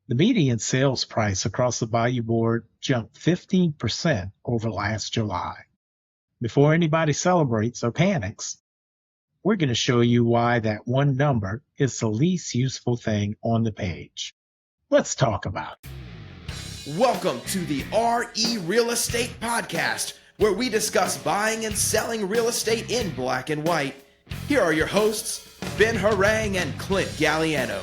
The median sales price across the Bayou Board jumped 15% over last July. Before anybody celebrates or panics, we're going to show you why that one number is the least useful thing on the page. Let's talk about it. Welcome to the RE Real Estate Podcast, where we discuss buying and selling real estate in black and white. Here are your hosts, Ben Harang and Clint Galliano.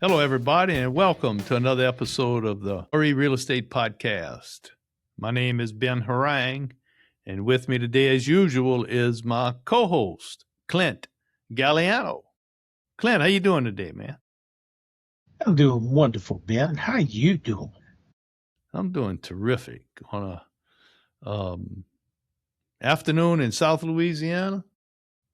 Hello, everybody, and welcome to another episode of the RE Real Estate Podcast. My name is Ben Harang, and with me today, as usual, is my co-host, Clint Galliano. Clint, how you doing today, man? I'm doing wonderful, Ben. How you doing? I'm doing terrific. On a afternoon in South Louisiana.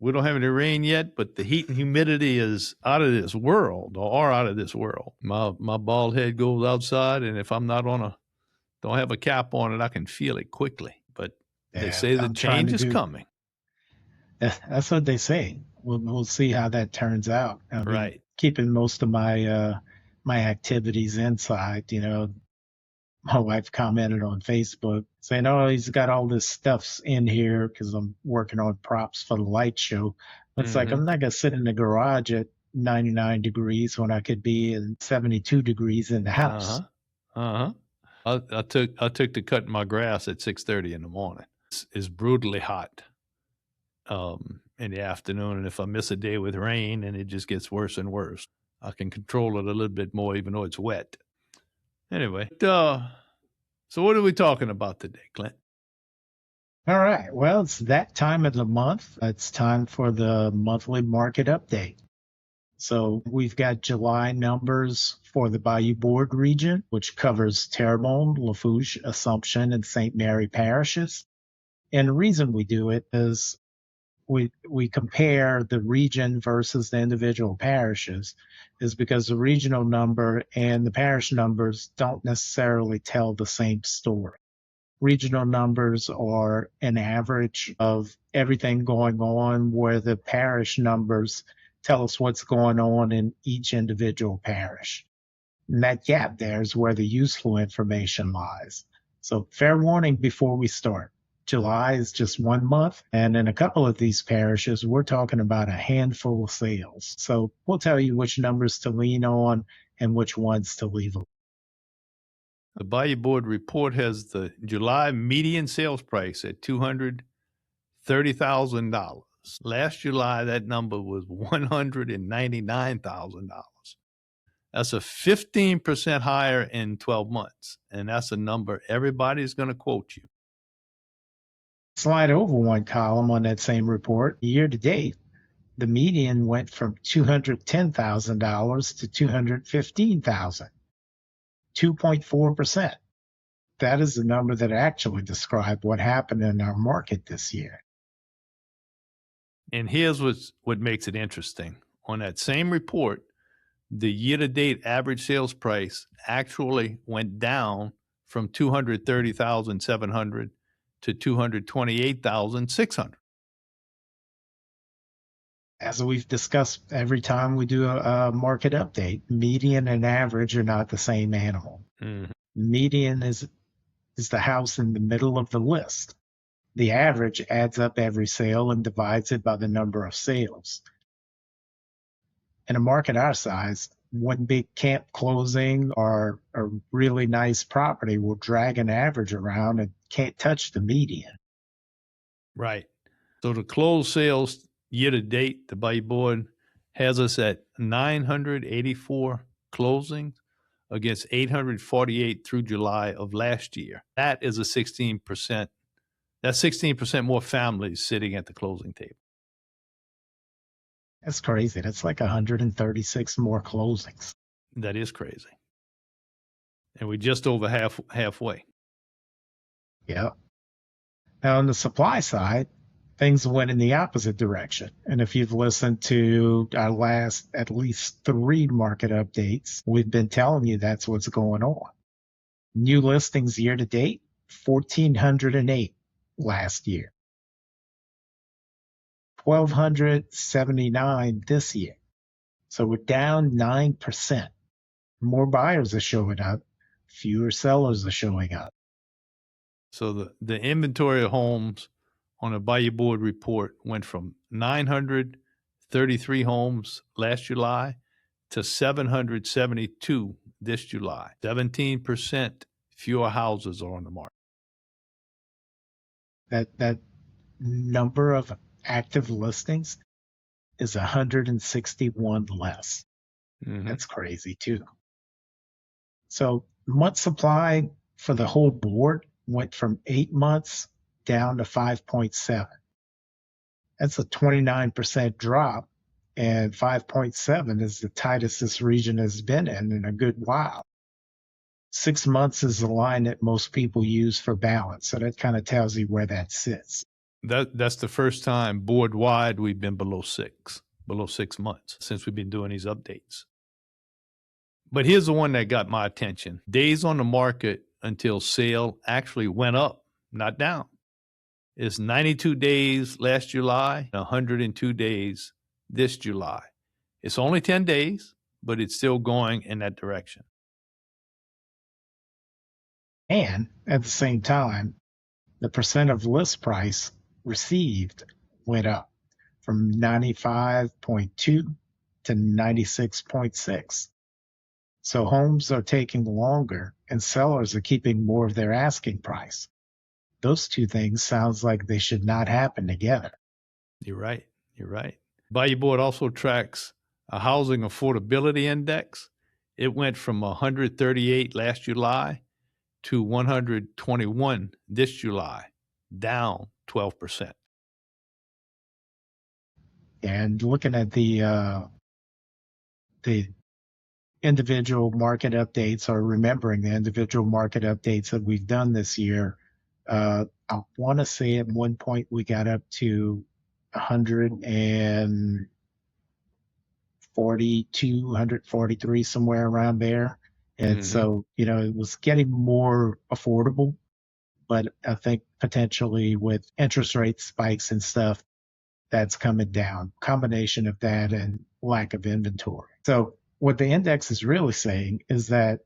We don't have any rain yet, but the heat and humidity is out of this world, or are out of this world. My bald head goes outside, and if I'm not don't have a cap on it, I can feel it quickly. But they say the change is coming. That's what they say. We'll see how that turns out. Right. Keeping most of my activities inside, my wife commented on Facebook saying, "Oh, he's got all this stuff in here because I'm working on props for the light show." It's like, I'm not going to sit in the garage at 99 degrees when I could be in 72 degrees in the house. I took to cutting my grass at 6:30 in the morning. It's brutally hot in the afternoon, and if I miss a day with rain, and it just gets worse and worse. I can control it a little bit more, even though it's wet. Anyway, so what are we talking about today, Clint? All right. Well, it's that time of the month. It's time for the monthly market update. So we've got July numbers for the Bayou Board region, which covers Terrebonne, Lafourche, Assumption, and St. Mary parishes. And the reason we do it is we compare the region versus the individual parishes is because the regional number and the parish numbers don't necessarily tell the same story. Regional numbers are an average of everything going on, where the parish numbers tell us what's going on in each individual parish. And that gap there is where the useful information lies. So fair warning before we start. July is just 1 month, and in a couple of these parishes, we're talking about a handful of sales. So we'll tell you which numbers to lean on and which ones to leave alone. The Bayou Board report has the July median sales price at $230,000. Last July, that number was $199,000. That's a 15% higher in 12 months, and that's a number everybody's going to quote you. Slide over one column on that same report. Year to date, the median went from $210,000 to $215,000, 2.4%. That is the number that actually described what happened in our market this year. And here's what makes it interesting. On that same report, the year-to-date average sales price actually went down from $230,700 to $228,600. As we've discussed every time we do a market update, median and average are not the same animal. Mm-hmm. Median is the house in the middle of the list. The average adds up every sale and divides it by the number of sales. In a market our size, one big camp closing or a really nice property will drag an average around and can't touch the median. Right. So the closed sales year to date, the Bayou Board has us at 984 closings against 848 through July of last year. That is a 16%. That's 16% more families sitting at the closing table. That's crazy. That's like 136 more closings. That is crazy. And we're just over halfway. Yeah. Now on the supply side, things went in the opposite direction. And if you've listened to our last at least 3 market updates, we've been telling you that's what's going on. New listings year to date, 1,408 last year. 1,279 this year. So we're down 9%. More buyers are showing up, fewer sellers are showing up. So the inventory of homes on a Bayou Board report went from 933 homes last July to 772 this July. 17% fewer houses are on the market. That number of active listings is 161 less. Mm-hmm. That's crazy too. So month supply for the whole board went from 8 months down to 5.7. That's a 29% drop, and 5.7 is the tightest this region has been in a good while. 6 months is the line that most people use for balance, so that kind of tells you where that sits. That's the first time board wide we've been below 6 months since we've been doing these updates. But here's the one that got my attention. Days on the market until sale actually went up, not down. It's 92 days last July, 102 days this July. It's only 10 days, but it's still going in that direction. And at the same time, the percent of list price received went up from 95.2 to 96.6. So homes are taking longer and sellers are keeping more of their asking price. Those two things sounds like they should not happen together. You're right. Bayou Board also tracks a housing affordability index. It went from 138 last July to 121 this July, down 12%. And looking at the individual market updates, or remembering the individual market updates that we've done this year, I want to say at one point we got up to 142, 143, somewhere around there. And so, it was getting more affordable, but I think potentially with interest rate spikes and stuff, that's coming down. Combination of that and lack of inventory. So what the index is really saying is that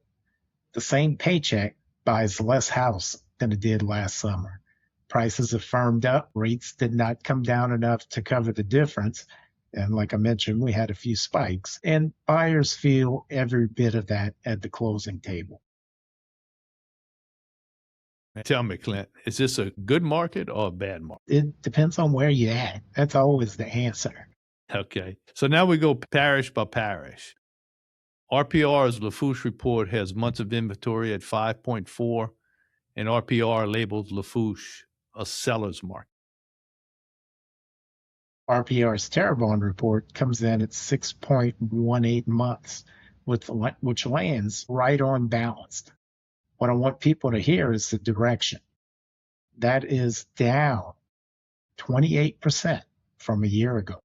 the same paycheck buys less house than it did last summer. Prices have firmed up. Rates did not come down enough to cover the difference. And like I mentioned, we had a few spikes, and buyers feel every bit of that at the closing table. Tell me, Clint, is this a good market or a bad market? It depends on where you're at. That's always the answer. Okay. So now we go parish by parish. RPR's Lafourche report has months of inventory at 5.4, and RPR labels Lafourche a seller's market. RPR's Terrebonne report comes in at 6.18 months, which lands right on balanced. What I want people to hear is the direction. That is down 28% from a year ago.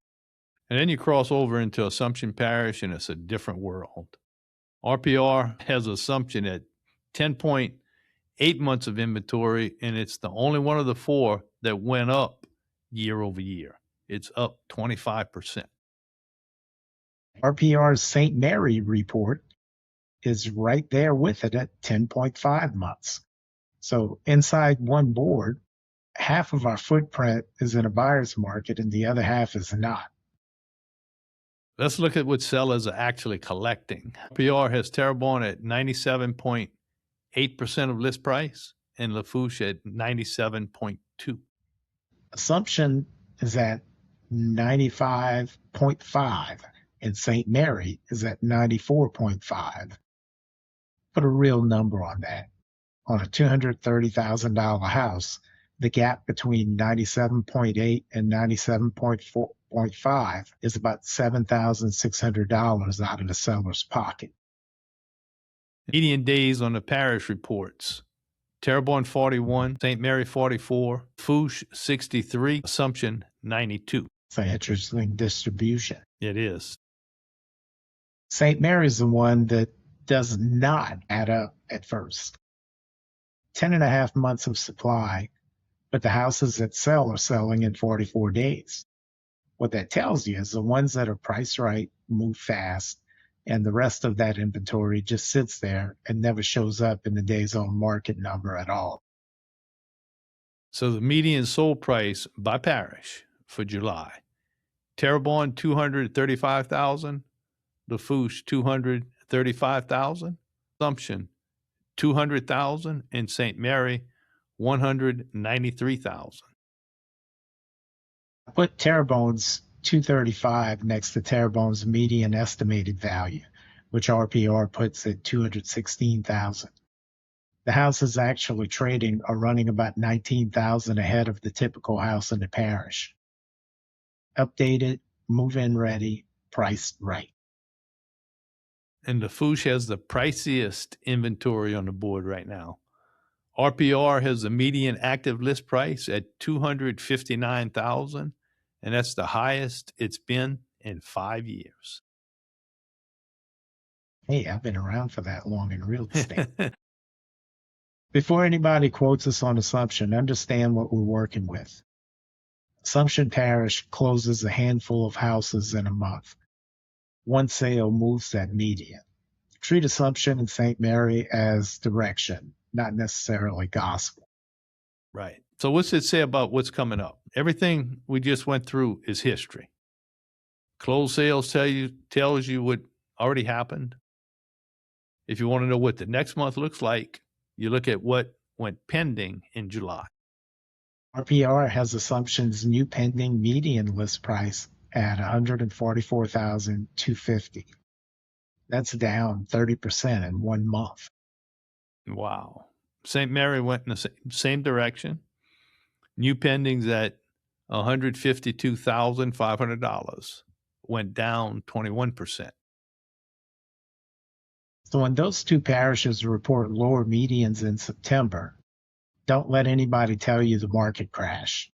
And then you cross over into Assumption Parish, and it's a different world. RPR has Assumption at 10.8 months of inventory, and it's the only one of the four that went up year over year. It's up 25%. RPR's St. Mary report is right there with it at 10.5 months. So inside one board, half of our footprint is in a buyer's market and the other half is not. Let's look at what sellers are actually collecting. RPR has Terrebonne at 97.8% of list price and Lafourche at 97.2. Assumption is at 95.5 and St. Mary is at 94.5. Put a real number on that. On a $230,000 house, the gap between 97.8 and 97.5 is about $7,600 out of the seller's pocket. Median days on the parish reports. Terrebonne 41, St. Mary 44, Lafourche 63, Assumption 92. It's an interesting distribution. It is. St. Mary's the one that does not add up at first. 10.5 months of supply, but the houses that sell are selling in 44 days. What that tells you is the ones that are priced right move fast, and the rest of that inventory just sits there and never shows up in the days on market number at all. So the median sold price by parish for July: Terrebonne, 235,000, Lafourche, 235,000, Assumption, 200,000, and St. Mary, 193,000. I put Terrebonne's 235 next to Terrebonne's median estimated value, which RPR puts at 216,000. The houses actually trading are running about 19,000 ahead of the typical house in the parish. Updated, move-in ready, priced right. And Lafourche has the priciest inventory on the board right now. RPR has the median active list price at 259,000, and that's the highest it's been in 5 years. Hey, I've been around for that long in real estate. Before anybody quotes us on Assumption, understand what we're working with. Assumption Parish closes a handful of houses in a month. One sale moves that median. Treat Assumption and St. Mary as direction, not necessarily gospel. Right. So what's it say about what's coming up? Everything we just went through is history. Closed sales tells you what already happened. If you want to know what the next month looks like, you look at what went pending in July. RPR has Assumption's new pending median list price at $144,250. That's down 30% in 1 month. Wow. St. Mary went in the same direction. New pendings at $152,500 went down 21%. So when those two parishes report lower medians in September, don't let anybody tell you the market crash.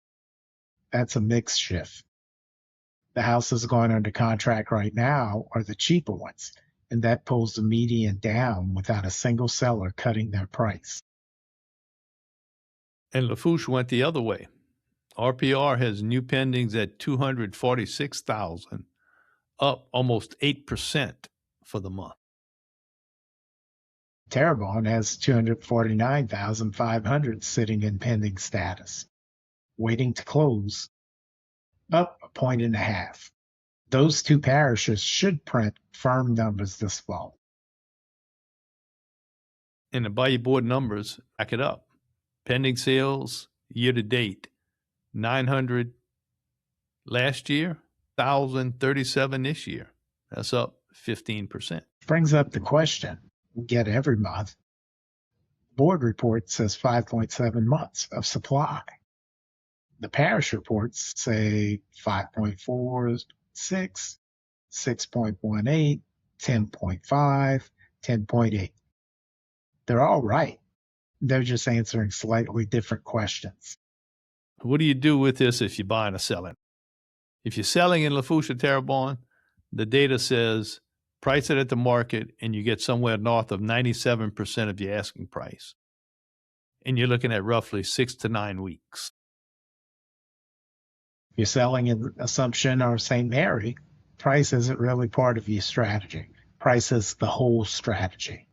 That's a mix shift. The houses going under contract right now are the cheaper ones, and that pulls the median down without a single seller cutting their price. And Lafourche went the other way. RPR has new pendings at $246,000, up almost 8% for the month. Terrebonne has $249,500 sitting in pending status, waiting to close, up 1.5 points. Those two parishes should print firm numbers this fall. And the Bayou Board numbers back it up. Pending sales year to date, 900 last year, 1,037 this year. That's up 15%. Brings up the question we get every month. Board report says 5.7 months of supply. The parish reports say 5.46, 6.18, 10.5, 10.8. They're all right. They're just answering slightly different questions. What do you do with this if you're buying or selling? If you're selling in Lafourche or Terrebonne, the data says price it at the market and you get somewhere north of 97% of your asking price. And you're looking at roughly 6 to 9 weeks. If you're selling in Assumption or St. Mary, price isn't really part of your strategy. Price is the whole strategy.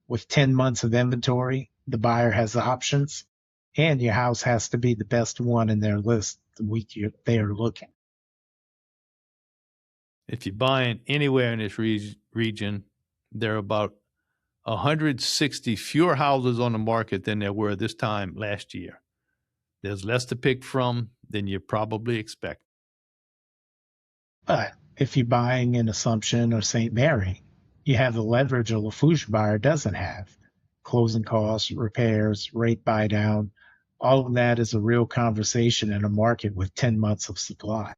With 10 months of inventory, the buyer has options, and your house has to be the best one in their list the week they are looking. If you're buying anywhere in this region, there are about 160 fewer houses on the market than there were this time last year. There's less to pick from than you probably expect. But if you're buying in Assumption or St. Mary, you have the leverage a Lafourche buyer doesn't have. Closing costs, repairs, rate buy down, all of that is a real conversation in a market with 10 months of supply.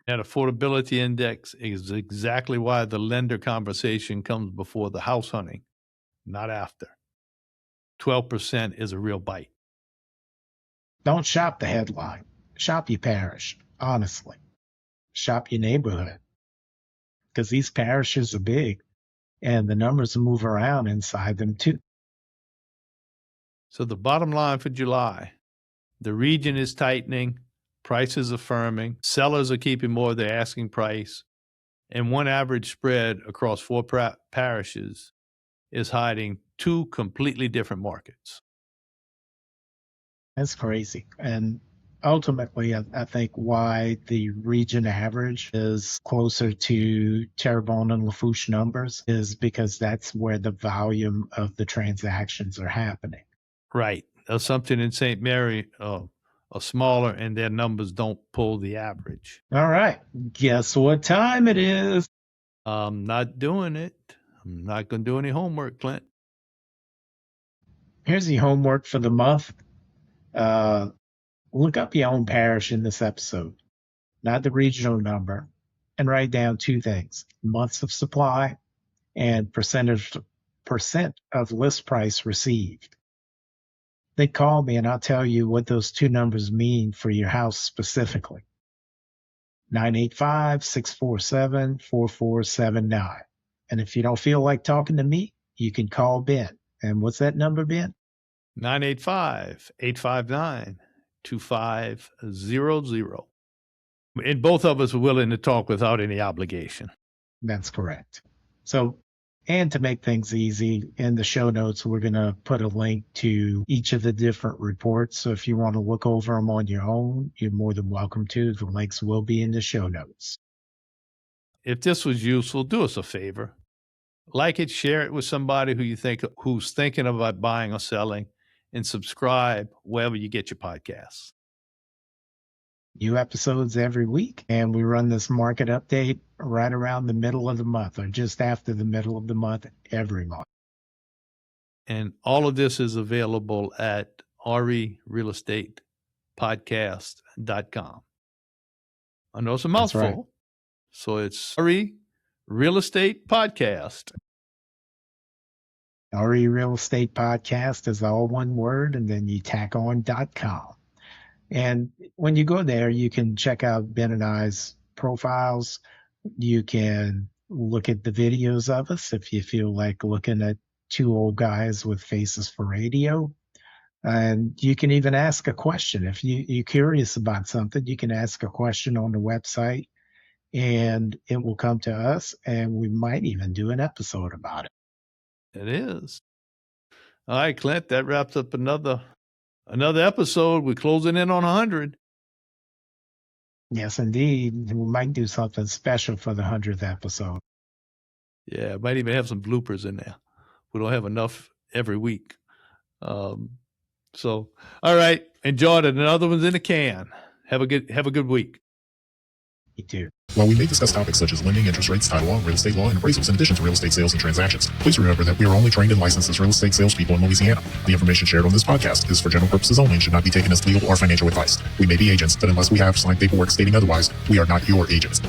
That affordability index is exactly why the lender conversation comes before the house hunting, not after. 12% is a real bite. Don't shop the headline. Shop your parish, honestly. Shop your neighborhood. Because these parishes are big, and the numbers move around inside them too. So the bottom line for July, the region is tightening, prices are firming, sellers are keeping more of their asking price, and one average spread across 4 parishes is hiding 2 completely different markets. That's crazy. And ultimately, I think why the region average is closer to Terrebonne and Lafourche numbers is because that's where the volume of the transactions are happening. Right. There's something in St. Mary are smaller, and their numbers don't pull the average. All right. Guess what time it is? I'm not doing it. I'm not going to do any homework, Clint. Here's the homework for the month. Look up your own parish in this episode, not the regional number, and write down 2 things: months of supply and percent of list price received. They call me and I'll tell you what those 2 numbers mean for your house specifically. 985-647-4479. And if you don't feel like talking to me, you can call Ben. And what's that number, Ben? 985-859-2500. And both of us are willing to talk without any obligation. That's correct. So, and to make things easy, in the show notes, we're going to put a link to each of the different reports. So if you want to look over them on your own, you're more than welcome to. The links will be in the show notes. If this was useful, do us a favor. Like it, share it with somebody who's thinking about buying or selling, and subscribe wherever you get your podcasts. New episodes every week, and we run this market update right around the middle of the month or just after the middle of the month every month. And all of this is available at realestatepodcast.com. I know it's a mouthful, right. So it's RE Real Estate Podcast. RE Real Estate Podcast is all one word, and then you tack on .com. And when you go there, you can check out Ben and I's profiles. You can look at the videos of us if you feel like looking at 2 old guys with faces for radio. And you can even ask a question. If you're curious about something, you can ask a question on the website, and it will come to us, and we might even do an episode about it. It is. All right, Clint, that wraps up another episode. We're closing in on 100. Yes, indeed. We might do something special for the 100th episode. Yeah, might even have some bloopers in there. We don't have enough every week. So, all right, enjoy it. Another one's in the can. Have a good week. You too. While we may discuss topics such as lending, interest rates, title law, real estate law, and appraisals in addition to real estate sales and transactions, please remember that we are only trained and licensed as real estate salespeople in Louisiana. The information shared on this podcast is for general purposes only and should not be taken as legal or financial advice. We may be agents, but unless we have signed paperwork stating otherwise, we are not your agents.